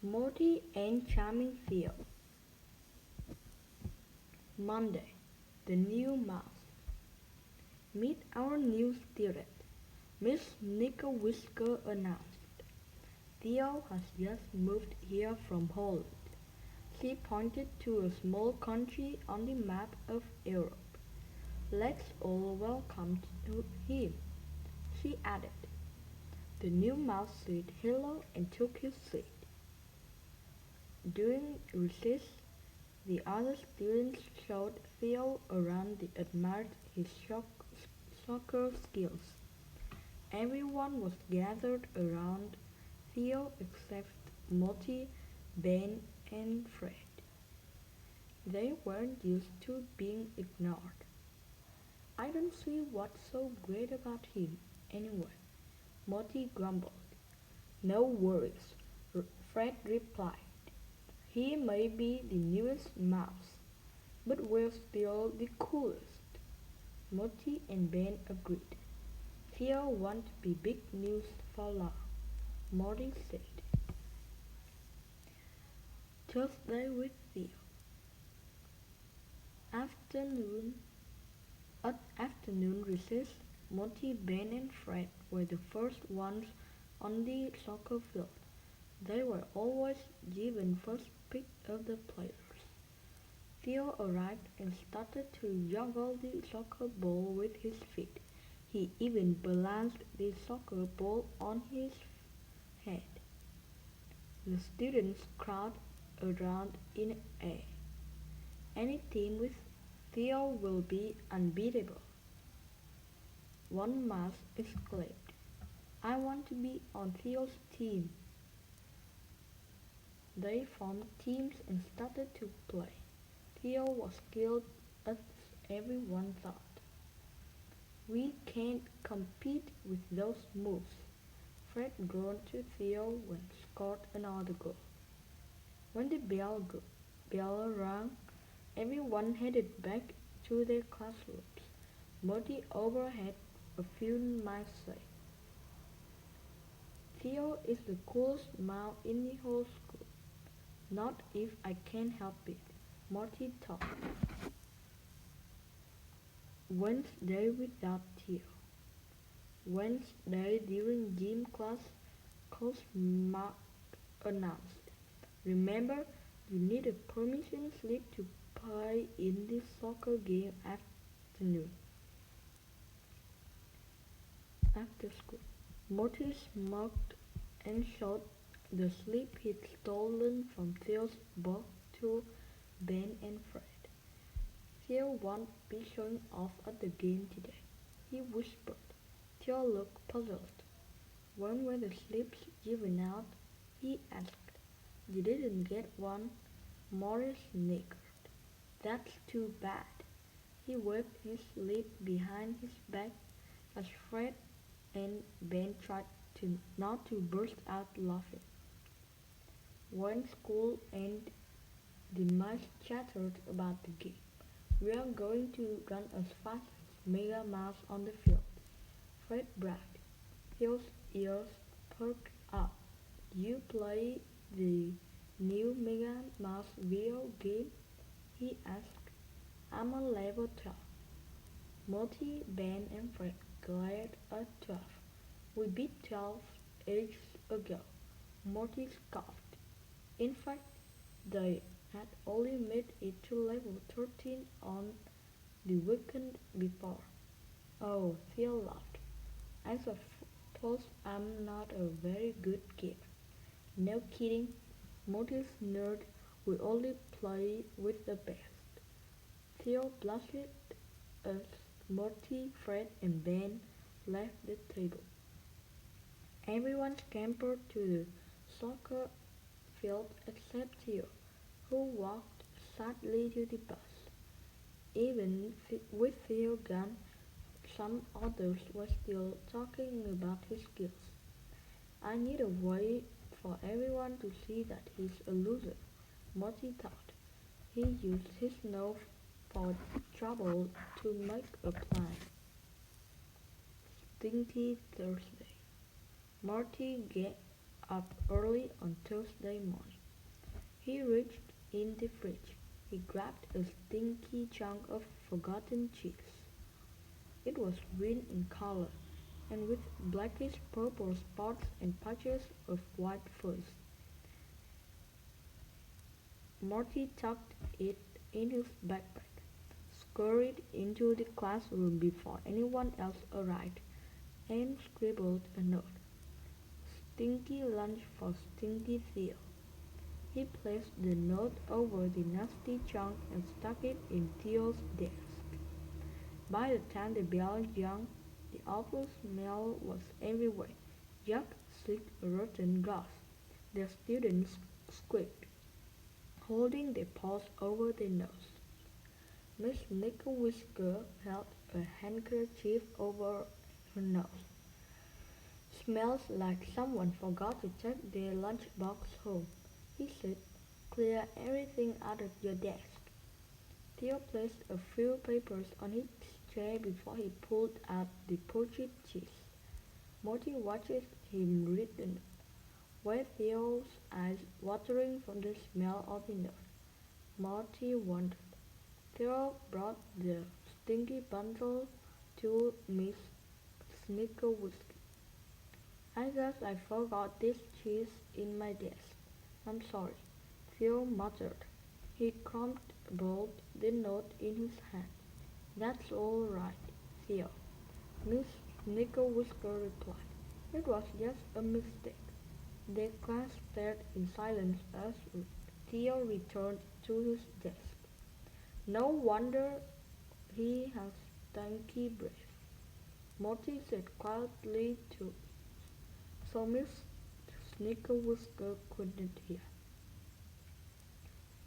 Morty and Charming Theo. Monday. The new mouse. Meet our new student, Miss Whisker announced. Theo has just moved here from Holland. She pointed to a small country on the map of Europe. Let's all welcome to him, she added. The new mouse said hello and took his seat. During recess, the other students showed Theo around and admired his soccer skills. Everyone was gathered around Theo except Morty, Ben, and Fred. They weren't used to being ignored. I don't see what's so great about him, anyway, Morty grumbled. No worries, Fred replied. He may be the newest mouse, but we're still the coolest. Morty and Ben agreed. Theo won't be big news for long, Morty said. Thursday with Theo. Afternoon At afternoon recess, Morty, Ben, and Fred were the first ones on the soccer field. They were always given first pick of the players. Theo arrived and started to juggle the soccer ball with his feet. He even balanced the soccer ball on his head. The students crowded around in awe. Any team with Theo will be unbeatable, one mouse exclaimed. I want to be on Theo's team. They formed teams and started to play. Theo was skilled as everyone thought. We can't compete with those moves, Fred groaned to Theo when scored another goal. When the bell rang, everyone headed back to their classrooms. Morty overheard a few mice say, Theo is the coolest mouse in the whole school. Not if I can help it, Morty thought. Wednesday without Theo. Wednesday during gym class, Coach Mark announced, remember, you need a permission slip to play in this soccer game after school. Morty smirked and showed the slip he'd stolen from Theo's book to Ben and Fred. Theo won't be showing off at the game today, he whispered. Theo looked puzzled. When were the slips given out? He asked. You didn't get one? Morris snickered. That's too bad. He waved his slip behind his back as Fred and Ben tried not to burst out laughing. When school ended, the mice chattered about the game. We are going to run as fast as Mega Mouse on the field, Fred bragged. Theo's ears perked up. You play the new Mega Mouse video game? He asked. I'm on level 12. Morty, Ben, and Fred glared at 12. We beat 12 ages ago, Morty scoffed. In fact, they had only made it to level 13 on the weekend before. Oh, Theo laughed. I suppose I'm not a very good gamer. No kidding, Morty's nerd will only play with the best. Theo blushed as Morty, Fred, and Ben left the table. Everyone scampered to the soccer field except Theo, who walked sadly to the bus. Even with Theo gone, some others were still talking about his skills. I need a way for everyone to see that he's a loser, Morty thought. He used his nose for trouble to make a plan. Stinky Thursday. Morty get up early on Thursday morning. He reached in the fridge. He grabbed a stinky chunk of forgotten cheese. It was green in color, and with blackish purple spots and patches of white fuzz. Morty tucked it in his backpack, scurried into the classroom before anyone else arrived, and scribbled a note. Stinky lunch for Stinky Theo. He placed the note over the nasty chunk and stuck it in Theo's desk. By the time the bell rang, the awful smell was everywhere. Yuck, sick, rotten glass. The students squeaked, holding their paws over their nose. Miss Knickerwisker held a handkerchief over her nose. Smells like someone forgot to take their lunchbox home, he said. Clear everything out of your desk. Theo placed a few papers on his chair before he pulled out the poached cheese. Morty watched him read the note, with Theo's eyes watering from the smell of the note. Morty wondered. Theo brought the stinky bundle to Miss Snickerwhisker. I guess I forgot this cheese in my desk. I'm sorry, Theo muttered. He crumpled the note in his hand. That's all right, Theo, Miss Snickerwhisker replied. It was just a mistake. The class stared in silence as Theo returned to his desk. No wonder he has stanky breath, Morty said quietly too, so Miss Snickerwhisker couldn't hear.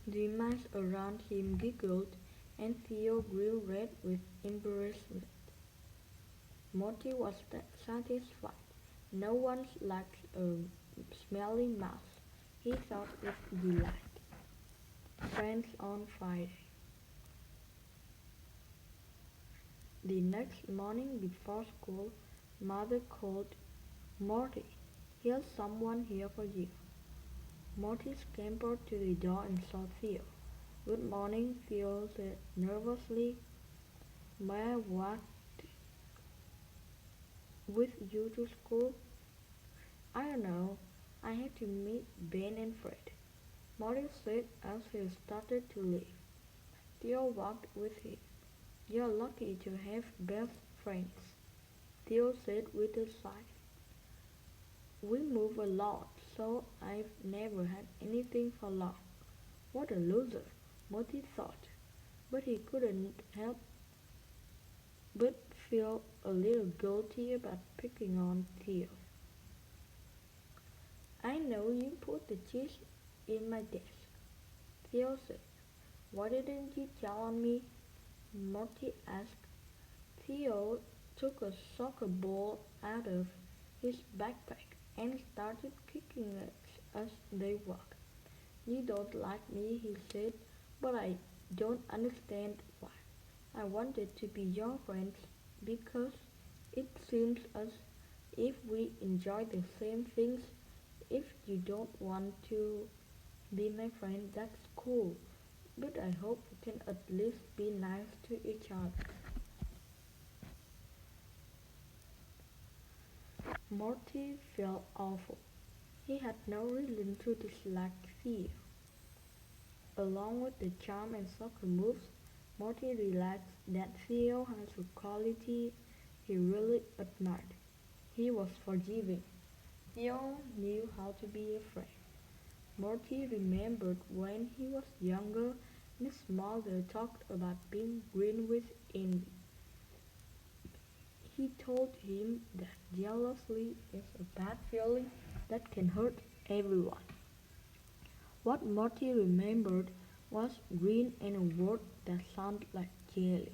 The mice around him giggled, and Theo grew red with embarrassment. Morty was satisfied. No one likes a smelly mouse, he thought with delight. Friends on Friday. The next morning before school, Mother called, Morty, here's someone here for you. Morty scampered to the door and saw Theo. Good morning, Theo said nervously. May I walk with you to school? I don't know. I have to meet Ben and Fred, Morty said as he started to leave. Theo walked with him. You're lucky to have best friends, Theo said with a sigh. We move a lot, so I've never had anything for long. What a loser, Morty thought, but he couldn't help but feel a little guilty about picking on Theo. I know you put the cheese in my desk, Theo said. Why didn't you tell on me? Morty asked. Theo took a soccer ball out of his backpack and started kicking it as they walked. You don't like me, he said, but I don't understand why. I wanted to be your friend because it seems as if we enjoy the same things. If you don't want to be my friend, that's cool, but I hope we can at least be nice to each other. Morty felt awful. He had no reason to dislike Theo. Along with the charm and soccer moves, Morty realized that Theo has a quality he really admired. He was forgiving. Theo knew how to be a friend. Morty remembered when he was younger and his mother talked about being green with envy. He told him that jealousy is a bad feeling that can hurt everyone. What Morty remembered was green and a word that sounded like jelly.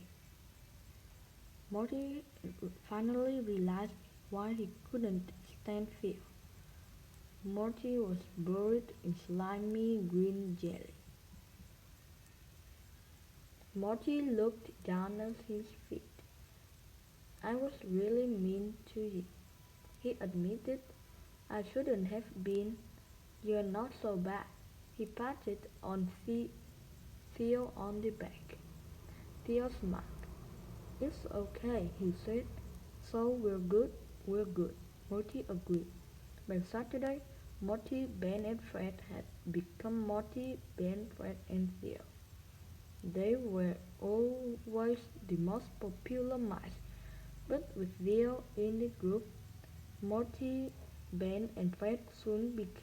Morty finally realized why he couldn't stand fear. Morty was buried in slimy green jelly. Morty looked down at his feet. I was really mean to you, he admitted. I shouldn't have been. You're not so bad, He patted Theo on the back. Theo smiled. "It's okay," he said. "So we're good," Morty agreed. By Saturday, Morty, Ben and Fred had become Morty, Ben, Fred and Theo. They were always the most popular mice, but with Theo in the group, Morty, Ben and Fred soon became